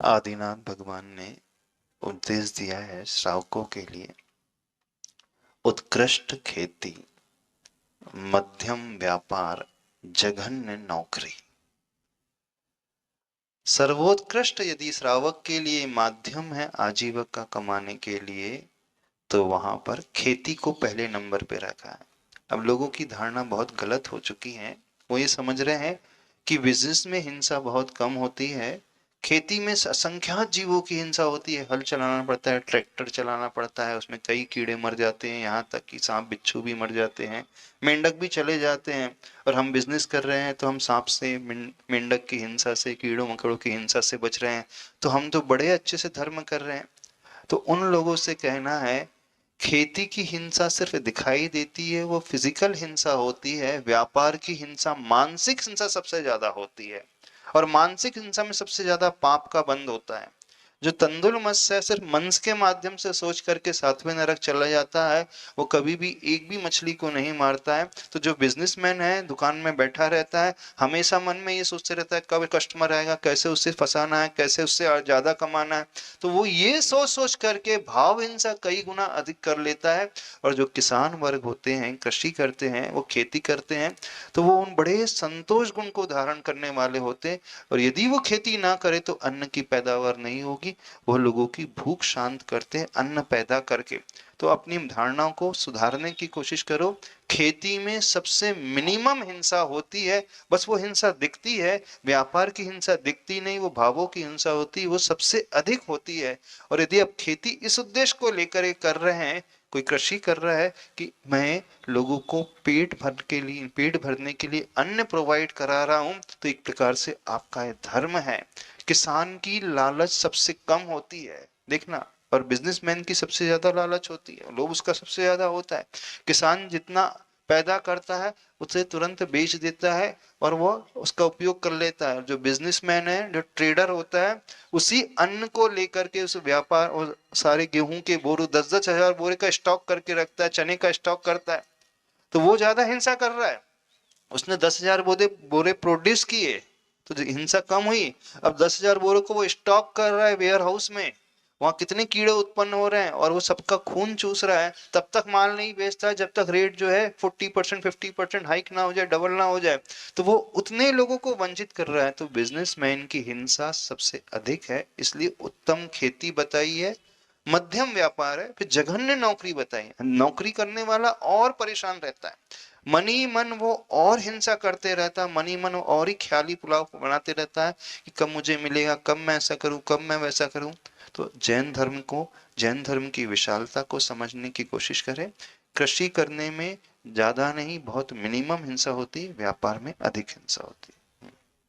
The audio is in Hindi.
आदिनाथ भगवान ने उपदेश दिया है श्रावकों के लिए। उत्कृष्ट खेती, मध्यम व्यापार, जघन्य नौकरी। सर्वोत्कृष्ट यदि श्रावक के लिए माध्यम है आजीविका कमाने के लिए, तो वहां पर खेती को पहले नंबर पे रखा है। अब लोगों की धारणा बहुत गलत हो चुकी है। वो ये समझ रहे हैं कि बिजनेस में हिंसा बहुत कम होती है, खेती में असंख्यात जीवों की हिंसा होती है। हल चलाना पड़ता है, ट्रैक्टर चलाना पड़ता है, उसमें कई कीड़े मर जाते हैं, यहाँ तक कि सांप बिच्छू भी मर जाते हैं, मेंढक भी चले जाते हैं। और हम बिजनेस कर रहे हैं तो हम सांप से, मेंढक की हिंसा से, कीड़ों मकड़ों की हिंसा से बच रहे हैं, तो हम तो बड़े अच्छे से धर्म कर रहे हैं। तो उन लोगों से कहना है, खेती की हिंसा सिर्फ दिखाई देती है, वो फिजिकल हिंसा होती है। व्यापार की हिंसा, मानसिक हिंसा सबसे ज्यादा होती है। और मानसिक हिंसा में सबसे ज्यादा पाप का बंध होता है। जो तंदुल मत्स्य सिर्फ मंस के माध्यम से सोच करके सातवें नरक चला जाता है, वो कभी भी एक भी मछली को नहीं मारता है। तो जो बिजनेसमैन है, दुकान में बैठा रहता है, हमेशा मन में ये सोचते रहता है कब कस्टमर आएगा, कैसे उससे फंसाना है, कैसे उससे ज्यादा कमाना है। तो वो ये सोच सोच करके भाव हिंसा कई गुना अधिक कर लेता है। और जो किसान वर्ग होते हैं, कृषि करते हैं, वो खेती करते हैं, तो वो उन बड़े संतोष गुण को धारण करने वाले होते हैं। और यदि वो खेती ना करे तो अन्न की पैदावार नहीं होगी। वो लोगों की भूख शांत करते हैं अन्न पैदा करके। तो अपनी धारणाओं को सुधारने की कोशिश करो। खेती में सबसे मिनिमम हिंसा होती है, बस वो हिंसा दिखती है। व्यापार की हिंसा दिखती नहीं, वो भावों की हिंसा होती है, वो सबसे अधिक होती है। और यदि आप खेती इस उद्देश्य को लेकर ये कर रहे हैं, कोई कृषि कर रहा है कि मैं लोगों को पेट भरने के लिए अन्न प्रोवाइड करा रहा हूं, तो एक प्रकार से आपका ये धर्म है। किसान की लालच सबसे कम होती है, देखना। और बिजनेसमैन की सबसे ज्यादा लालच होती है, लोभ उसका सबसे ज्यादा होता है। किसान जितना पैदा करता है उसे तुरंत बेच देता है और वो उसका उपयोग कर लेता है। जो बिजनेसमैन है, जो ट्रेडर होता है, उसी अन्न को लेकर के उस व्यापार, और सारे गेहूं के बोरे 10-10 हजार बोरे का स्टॉक करके रखता है, चने का स्टॉक करता है। तो वो ज्यादा हिंसा कर रहा है। उसने 10 हजार बोरे बोरे प्रोड्यूस किए तो हिंसा कम हुई। अब 10 हजार बोरों को वो स्टॉक कर रहा है वेयर हाउस में, वहां कितने कीड़े उत्पन्न हो रहे हैं, और वो सबका खून चूस रहा है। तब तक माल नहीं बेचता जब तक रेट जो है 40% 50% हाइक ना हो जाए, डबल ना हो जाए। तो वो उतने लोगों को वंचित कर रहा है। तो बिजनेसमैन की हिंसा सबसे अधिक है, इसलिए उत्तम खेती बताई है, मध्यम व्यापार है, फिर जघन्य नौकरी बताई। नौकरी करने वाला और परेशान रहता है, मनी मन वो और हिंसा करते रहता है, मनी मन वो और ही ख्याली पुलाव बनाते रहता है कि कब मुझे मिलेगा, कब मैं ऐसा करूं, कब मैं वैसा करूं। तो जैन धर्म की विशालता को समझने की कोशिश करें। कृषि करने में ज्यादा नहीं, बहुत मिनिमम हिंसा होती है, व्यापार में अधिक हिंसा होती है।